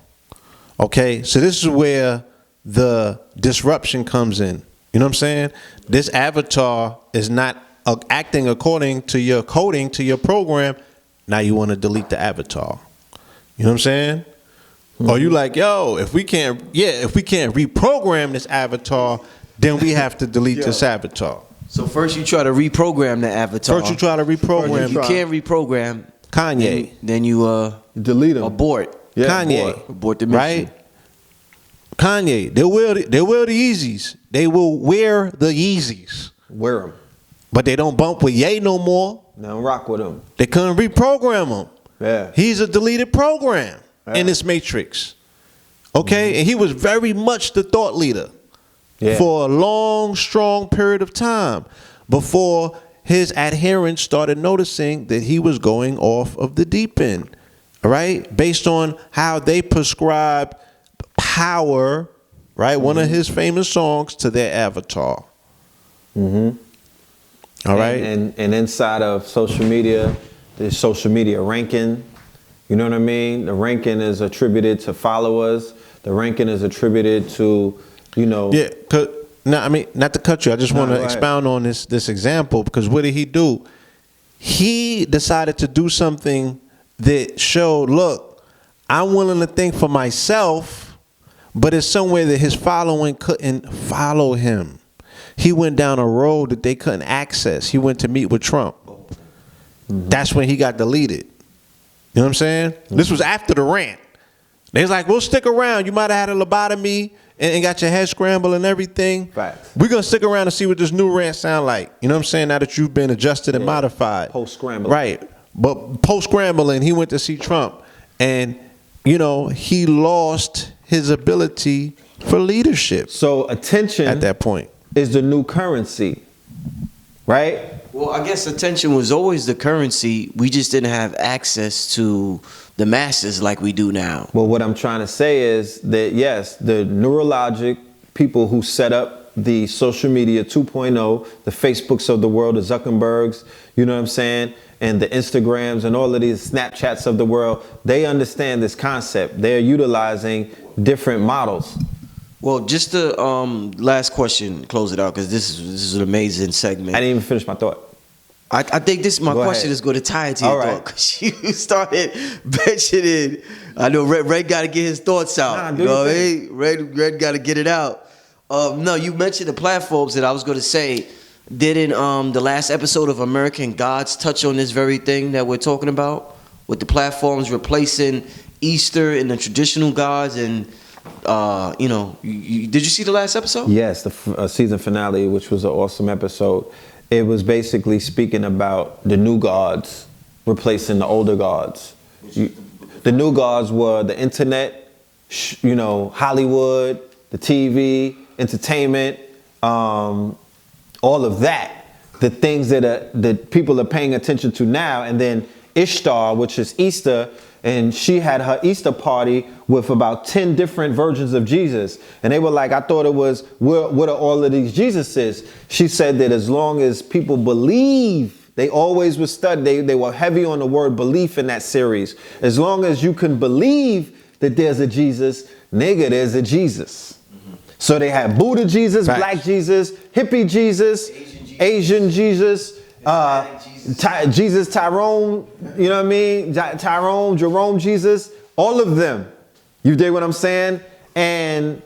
Okay? So this is where the disruption comes in. You know what I'm saying? This avatar is not acting according to your coding, to your program. Now you want to delete the avatar. You know what I'm saying? Mm-hmm. Or you like, yo, if we can't reprogram this avatar, then we have to delete this avatar. So first you try to reprogram the avatar. First you try to reprogram. You can't reprogram Kanye. Then you delete him. Abort. Yeah, Kanye. Abort the mission. Right? Kanye, they wear the Yeezys. They will wear the Yeezys. Wear them. But they don't bump with Ye no more. They don't rock with him. They couldn't reprogram him. Yeah. He's a deleted program in this matrix. Okay? Mm-hmm. And he was very much the thought leader for a long, strong period of time before his adherents started noticing that he was going off of the deep end. All right? Based on how they prescribed power, right? Mm-hmm. One of his famous songs to their avatar. Mm-hmm. All right. And inside of social media, there's social media ranking. You know what I mean? The ranking is attributed to followers. The ranking is attributed to, Yeah. Not to cut you. I just want to expound on this example, because what did he do? He decided to do something that showed, look, I'm willing to think for myself, but it's somewhere that his following couldn't follow him. He went down a road that they couldn't access. He went to meet with Trump. Mm-hmm. That's when he got deleted. You know what I'm saying? Mm-hmm. This was after the rant. They was like, we'll stick around. You might have had a lobotomy and got your head scrambled and everything. Facts. We're going to stick around and see what this new rant sound like. You know what I'm saying? Now that you've been adjusted and modified. Post-scrambling. Right. But post-scrambling, he went to see Trump. And, he lost his ability for leadership. So attention at that point is the new currency, right? Well, I guess attention was always the currency. We just didn't have access to the masses like we do now. Well, what I'm trying to say is that, yes, the neurologic people who set up the social media 2.0, the Facebooks of the world, the Zuckerbergs, you know what I'm saying, and the Instagrams and all of these Snapchats of the world, they understand this concept. They're utilizing different models. Well, just the last question, close it out, because this is an amazing segment. I didn't even finish my thought. I think my question is going to tie into your thought, because you started mentioning. I know Red got to get his thoughts out. Red got to get it out. No, you mentioned the platforms, and I was going to say, didn't the last episode of American Gods touch on this very thing that we're talking about, with the platforms replacing Easter and the traditional gods? And did you see the last episode? Yes, the season finale, which was an awesome episode. It was basically speaking about the new gods replacing the older gods. The new gods were the internet, Hollywood, the TV, entertainment, all of that. The things that people are paying attention to now. And then Ishtar, which is Easter, and she had her Easter party with about 10 different versions of Jesus. And they were like, I thought it was, what are all of these Jesuses? She said that as long as people believe, they always were studied, they were heavy on the word belief in that series. As long as you can believe that there's a Jesus, nigga, there's a Jesus. Mm-hmm. So they had Buddha Jesus, Black Jesus, hippie Jesus, Asian Jesus, Jesus, Tyrone, you know what I mean? Tyrone, Jerome, Jesus, all of them. You dig what I'm saying? And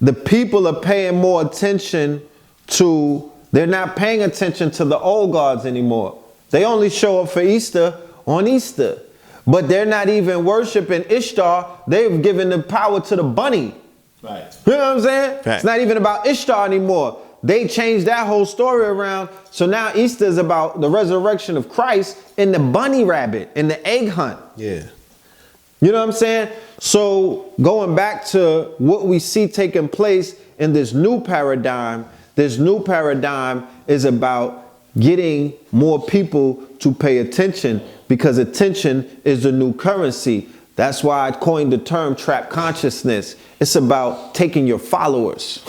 the people are paying more attention to, they're not paying attention to the old gods anymore. They only show up for Easter on Easter. But they're not even worshiping Ishtar. They've given the power to the bunny. Right. You know what I'm saying? Right. It's not even about Ishtar anymore. They changed that whole story around. So now Easter is about the resurrection of Christ and the bunny rabbit and the egg hunt. Yeah. You know what I'm saying? So going back to what we see taking place in this new paradigm is about getting more people to pay attention, because attention is the new currency. That's why I coined the term trap consciousness. It's about taking your followers.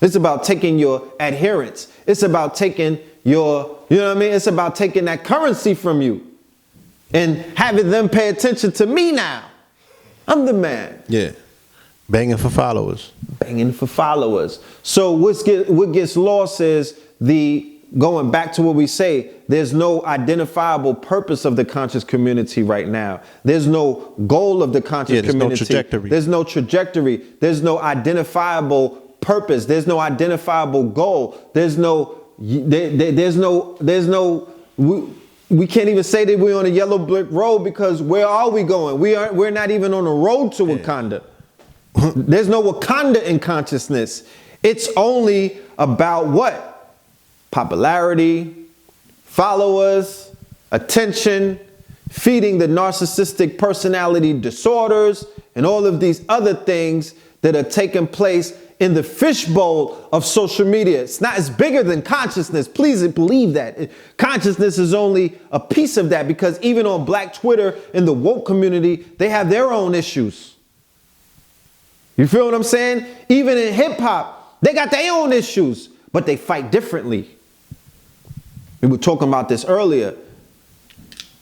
It's about taking your adherents. It's about taking your, you know what I mean? It's about taking that currency from you and having them pay attention to me now. I'm the man. Yeah. Banging for followers. Banging for followers. So what gets lost is going back to what we say, there's no identifiable purpose of the conscious community right now. There's no goal of the conscious community. No trajectory. There's no trajectory. There's no identifiable purpose. There's no identifiable goal. There's no, we can't even say that we're on a yellow brick road, because where are we going? We're not even on a road to Wakanda. There's no Wakanda in consciousness. It's only about what? Popularity, followers, attention, feeding the narcissistic personality disorders, and all of these other things that are taking place in the fishbowl of social media. It's bigger than consciousness. Please believe that. Consciousness is only a piece of that, because even on Black Twitter, in the woke community, they have their own issues. You feel what I'm saying? Even in hip hop, they got their own issues, but they fight differently. We were talking about this earlier.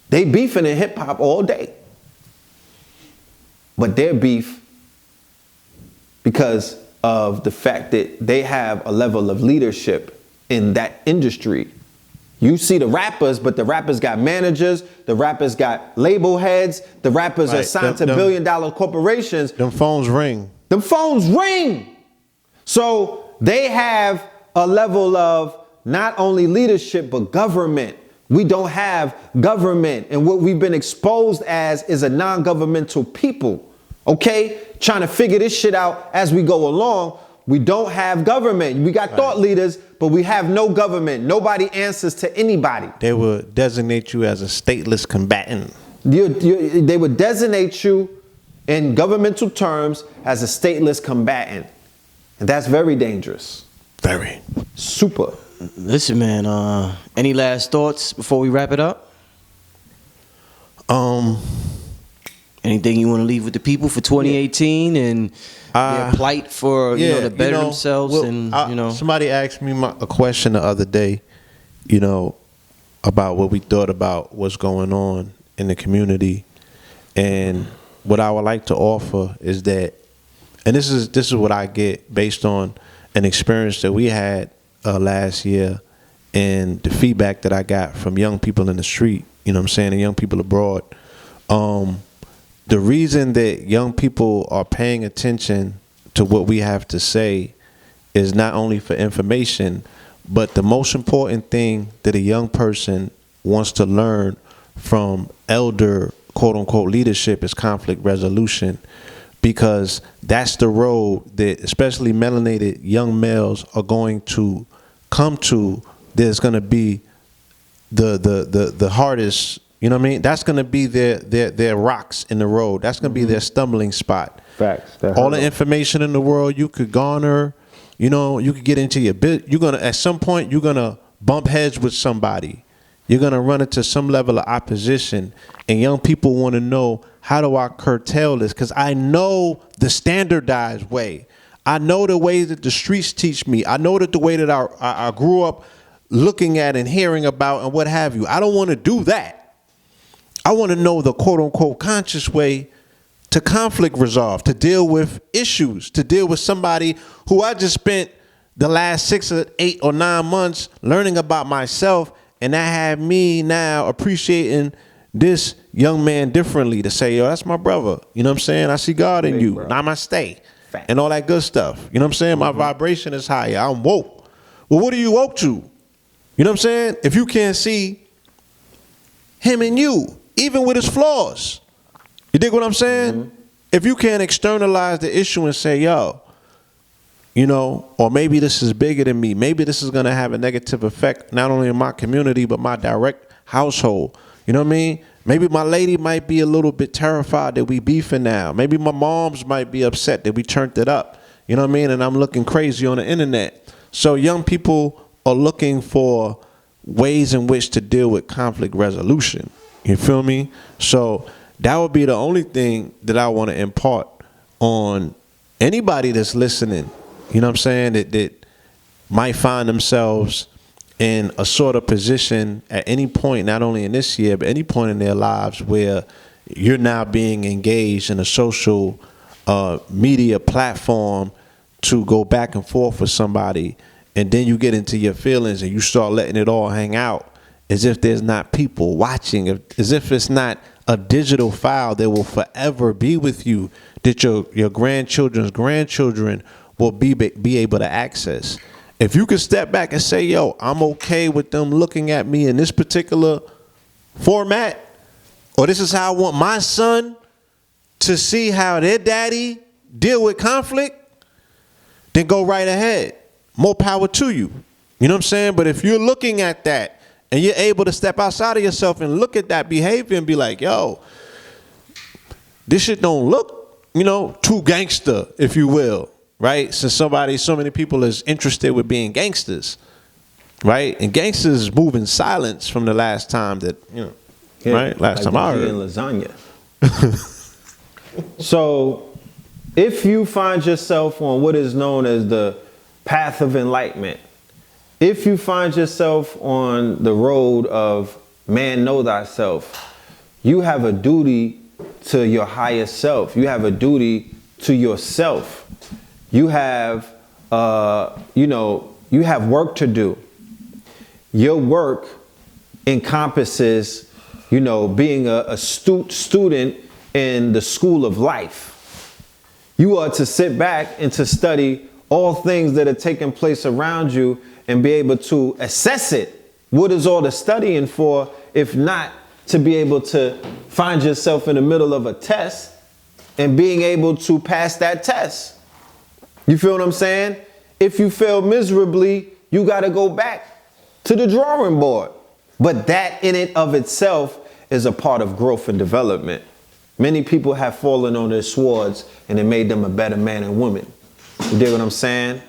They beefing in hip hop all day. But their beef, because of the fact that they have a level of leadership in that industry. You see the rappers, but the rappers got managers, the rappers got label heads, the rappers are signed to billion-dollar corporations. Them phones ring. Them phones ring. So they have a level of not only leadership, but government. We don't have government. And what we've been exposed as is a non-governmental people. Okay? Trying to figure this shit out as we go along. We don't have government. We got thought leaders, but we have no government. Nobody answers to anybody. They would designate you as a stateless combatant. They would designate you in governmental terms as a stateless combatant. And that's very dangerous. Very. Super. Listen, man, any last thoughts before we wrap it up? Anything you want to leave with the people for 2018 and their plight for to better themselves? Somebody asked me a question the other day, about what we thought about what's going on in the community, and what I would like to offer is that, and this is what I get based on an experience that we had last year, and the feedback that I got from young people in the street, and young people abroad. The reason that young people are paying attention to what we have to say is not only for information, but the most important thing that a young person wants to learn from elder, quote unquote, leadership is conflict resolution, because that's the road that especially melanated young males are going to come to. There's going to be the hardest. You know what I mean? That's going to be their rocks in the road. That's going to be their stumbling spot. Facts. All the information in the world you could garner, you could get into your bit. At some point, you're going to bump heads with somebody. You're going to run into some level of opposition. And young people want to know, how do I curtail this? Because I know the standardized way. I know the way that the streets teach me. I know that the way that I grew up looking at and hearing about and what have you. I don't want to do that. I want to know the quote-unquote conscious way to conflict resolve, to deal with issues, to deal with somebody who I just spent the last 6 or 8 or 9 months learning about myself And that had me now appreciating this young man differently, to say, yo, that's my brother. You know what I'm saying? I see God in you. Namaste. Fact. And all that good stuff. You know what I'm saying? My vibration is higher. I'm woke. Well, what are you woke to? You know what I'm saying? If you can't see him in you, even with his flaws. You dig what I'm saying? If you can't externalize the issue and say, yo, you know, or maybe this is bigger than me. Maybe this is going to have a negative effect, not only in my community, but my direct household. You know what I mean? Maybe my lady might be a little bit terrified that we beefing now. Maybe my mom's might be upset that we turned it up. You know what I mean? And I'm looking crazy on the internet. So young people are looking for ways in which to deal with conflict resolution. You feel me? So that would be the only thing that I want to impart on anybody that's listening. You know what I'm saying? That might find themselves in a sort of position at any point, not only in this year, but any point in their lives where you're now being engaged in a social media platform to go back and forth with somebody, and then you get into your feelings and you start letting it all hang out as if there's not people watching, as if it's not a digital file that will forever be with you, that your grandchildren's grandchildren will be able to access. If you could step back and say, yo, I'm okay with them looking at me in this particular format, or this is how I want my son to see how their daddy deal with conflict, then go right ahead. More power to you. You know what I'm saying? But if you're looking at that and you're able to step outside of yourself and look at that behavior and be like, yo, this shit don't look, you know, too gangster, if you will. Right? Since so many people is interested with being gangsters, right? And gangsters move in silence from the last time that, you know, right? Last time I heard. Lasagna. So if you find yourself on what is known as the path of enlightenment, if you find yourself on the road of man know thyself, you have a duty to your higher self. You have a duty to yourself. You have, you have work to do. Your work encompasses, being a astute student in the school of life. You are to sit back and to study all things that are taking place around you and be able to assess it. What is all the studying for, if not to be able to find yourself in the middle of a test and being able to pass that test? You feel what I'm saying? If you fail miserably, you got to go back to the drawing board. But that in it of itself is a part of growth and development. Many people have fallen on their swords and it made them a better man and woman. You dig what I'm saying?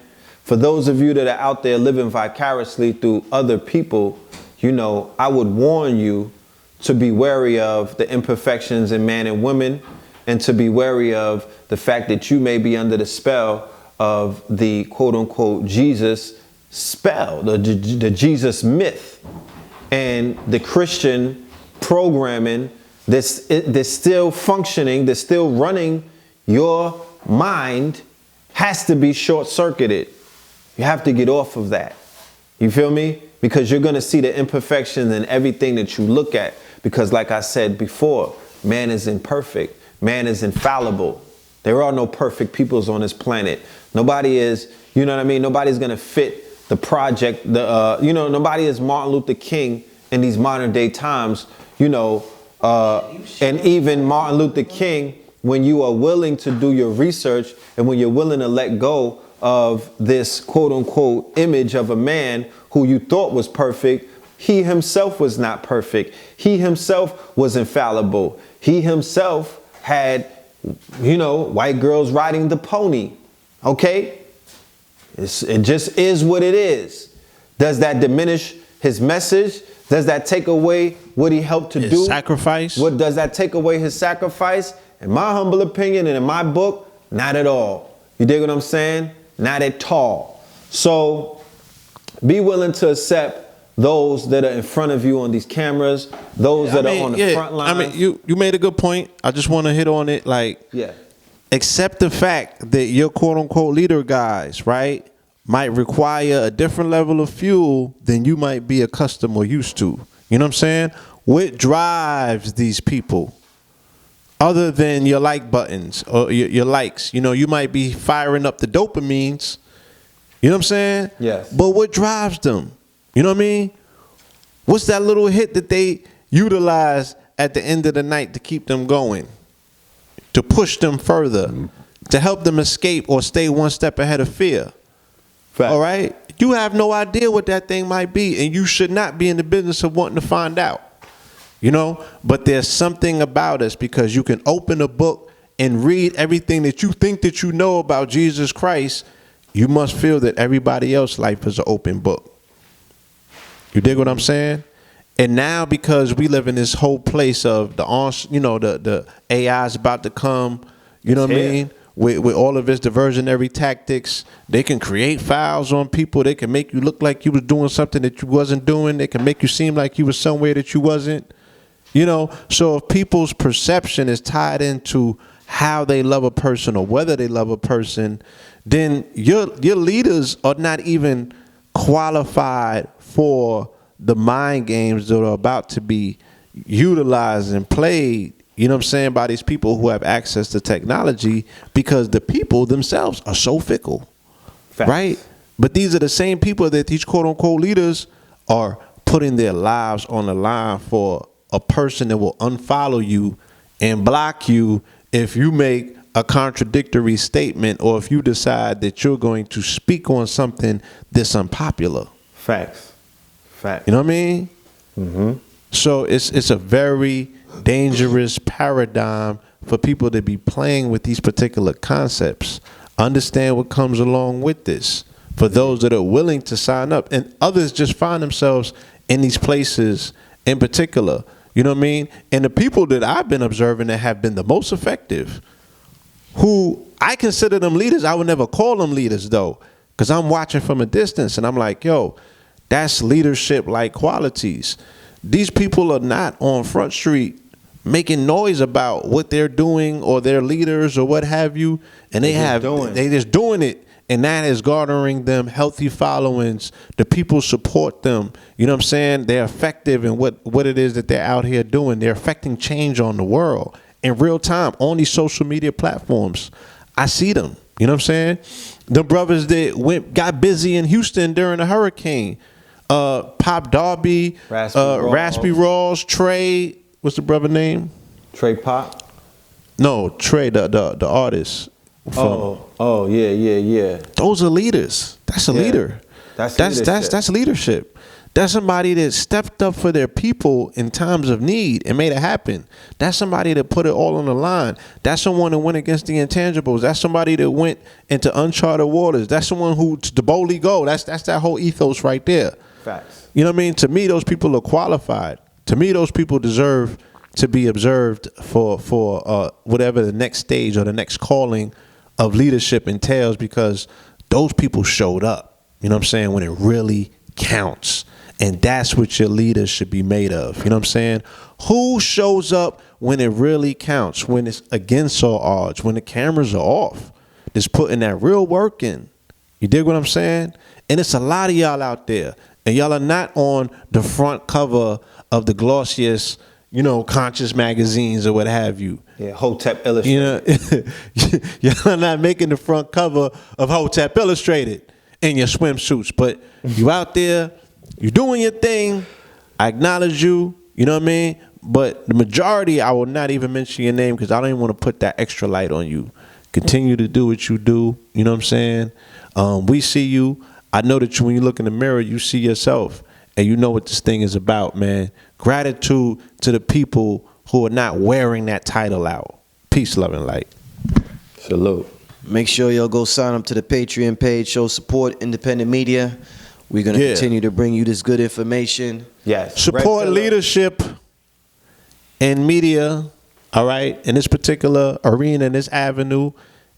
For those of you that are out there living vicariously through other people, I would warn you to be wary of the imperfections in man and women, and to be wary of the fact that you may be under the spell of the quote unquote Jesus spell, the Jesus myth, and the Christian programming that's still functioning, that's still running your mind, has to be short-circuited. You have to get off of that. You feel me? Because you're going to see the imperfections in everything that you look at. Because like I said before, man is imperfect. Man is infallible. There are no perfect peoples on this planet. Nobody is, you know what I mean? Nobody's going to fit the project. Nobody is Martin Luther King in these modern day times, and even Martin Luther King, when you are willing to do your research and when you're willing to let go of this quote unquote image of a man who you thought was perfect, he himself was not perfect. He himself was infallible. He himself had, white girls riding the pony. Okay? It just is what it is. Does that diminish his message? Does that take away what he helped to do? His sacrifice? What does that take away his sacrifice? In my humble opinion and in my book, not at all. You dig what I'm saying? Not at all. So be willing to accept those that are in front of you on these cameras, those that are on the front line. You made a good point. I just want to hit on it. Accept the fact that your quote unquote leader guys, right, might require a different level of fuel than you might be accustomed or used to. You know what I'm saying? What drives these people other than your like buttons or your likes? You know, you might be firing up the dopamines. You know what I'm saying? Yes. But what drives them? You know what I mean? What's that little hit that they utilize at the end of the night to keep them going, to push them further, to help them escape or stay one step ahead of fear? Fact. All right? You have no idea what that thing might be, and you should not be in the business of wanting to find out. You know? But there's something about us, because you can open a book and read everything that you think that you know about Jesus Christ. You must feel that everybody else's life is an open book. You dig what I'm saying? And now, because we live in this whole place of the AI is about to come, you know what I mean? With all of its diversionary tactics, they can create files on people. They can make you look like you was doing something that you wasn't doing. They can make you seem like you was somewhere that you wasn't. You know, so if people's perception is tied into how they love a person or whether they love a person, then your leaders are not even qualified for the mind games that are about to be utilized and played, you know what I'm saying, by these people who have access to technology, because the people themselves are so fickle. Facts. Right? But these are the same people that these quote-unquote leaders are putting their lives on the line for a person that will unfollow you and block you if you make a contradictory statement or if you decide that you're going to speak on something that's unpopular. Facts. Facts. You know what I mean? Mm-hmm. So it's a very dangerous paradigm for people to be playing with these particular concepts. Understand what comes along with this for those that are willing to sign up, and others just find themselves in these places in particular. You know what I mean? And the people that I've been observing that have been the most effective, who I consider them leaders, I would never call them leaders though, because I'm watching from a distance and I'm like, yo, that's leadership-like qualities. These people are not on Front Street making noise about what they're doing or their leaders or what have you, and they just doing it, and that is garnering them healthy followings. The people support them. You know what I'm saying? They're effective in what it is that they're out here doing. They're affecting change on the world in real time on these social media platforms. I see them. You know what I'm saying? The brothers that got busy in Houston during the hurricane. Pop Darby, Raspy Rawls, Trey, what's the brother name? Trey Pop? No, Trey, the artist. Yeah. Those are leaders. That's a leader. That's leadership. That's somebody that stepped up for their people in times of need and made it happen. That's somebody that put it all on the line. That's someone that went against the intangibles. That's somebody that went into uncharted waters. That's someone who to boldly go. That's that whole ethos right there. Facts. You know what I mean? To me, those people are qualified. To me, those people deserve to be observed for whatever the next stage or the next calling of leadership entails, because those people showed up. You know what I'm saying? When it really counts. And that's what your leaders should be made of. You know what I'm saying? Who shows up when it really counts, when it's against all odds, when the cameras are off, just putting that real work in. You dig what I'm saying? And it's a lot of y'all out there. And y'all are not on the front cover of the glossiest, conscious magazines or what have you. Yeah, Hotep Illustrated. Y'all are not making the front cover of Hotep Illustrated in your swimsuits. But you out there, you doing your thing. I acknowledge you, you know what I mean? But the majority, I will not even mention your name because I don't even want to put that extra light on you. Continue to do what you do, you know what I'm saying? We see you. I know that when you look in the mirror, you see yourself and you know what this thing is about, man. Gratitude to the people who are not wearing that title out. Peace, love, and light. Salute. Make sure y'all go sign up to the Patreon page. Show support independent media. We're going to continue to bring you this good information. Yes. Support leadership and media, all right? In this particular arena, in this avenue,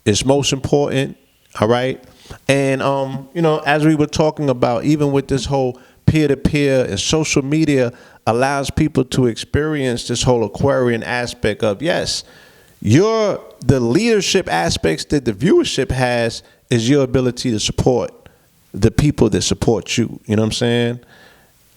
is most important, all right? And, as we were talking about, even with this whole peer-to-peer and social media allows people to experience this whole Aquarian aspect of, yes, the leadership aspects that the viewership has is your ability to support the people that support you. You know what I'm saying?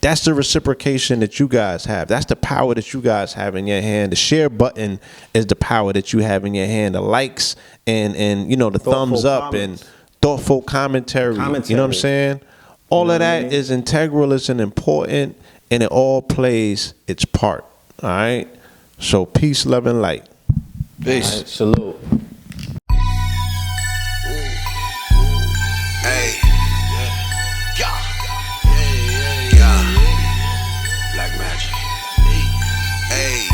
That's the reciprocation that you guys have. That's the power that you guys have in your hand. The share button is the power that you have in your hand. The likes and you know, the thumbs up comments. and thoughtful commentary. You know what I'm saying? All of that is integral, it's an important, and it all plays its part. All right? So peace, love, and light. Peace. All right, salute. Hey. Yeah. Black Magic. Hey.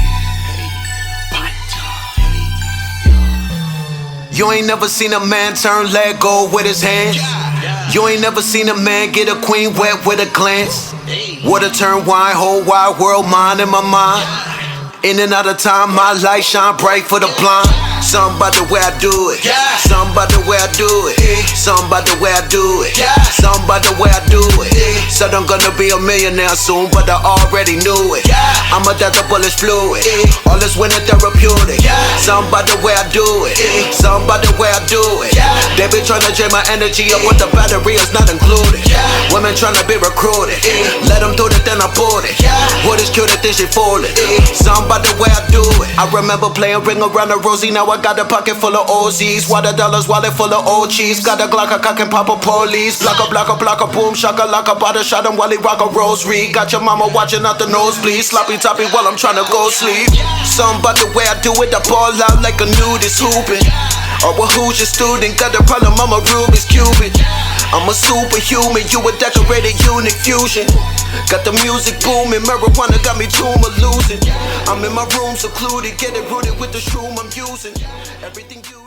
You ain't never seen a man turn leg go with his hands. You ain't never seen a man get a queen wet with a glance. Water turn wine, whole wide world mine in my mind. In and out of time, my light shine bright for the blind. Something about the way I do it. Something about the way I do it. Something about the way I do it. Something about the way I do it. Said I'm gonna be a millionaire soon, but I already knew it. I'm a death of bullets fluid. All this winter therapeutic. Something about the way I do it. Something about the way I do it. They be trying to drain my energy up, but the battery is not included. Women trying to be recruited. Let them do it, then I bought it. What is cute, I think she fooled it. Something about the way I do it. I remember playing ring around the rosy. Now I got a pocket full of OZs. Water dollars, wallet full of old cheese. Got a Glock, a cock and pop a police. Block a boom, shaka like a bada shot him while he rock a rosary. Got your mama watching out the nosebleed. Sloppy toppy while I'm trying to go sleep. Something about the way I do it. I ball out like a nudist hooping. Or a who's your student? Got a problem, I'm a Rubik's Cupid. I'm a superhuman, you a decorated unique fusion. Got the music booming, marijuana got me tumor losing. I'm in my room secluded, getting rooted with the shroom I'm using. Everything you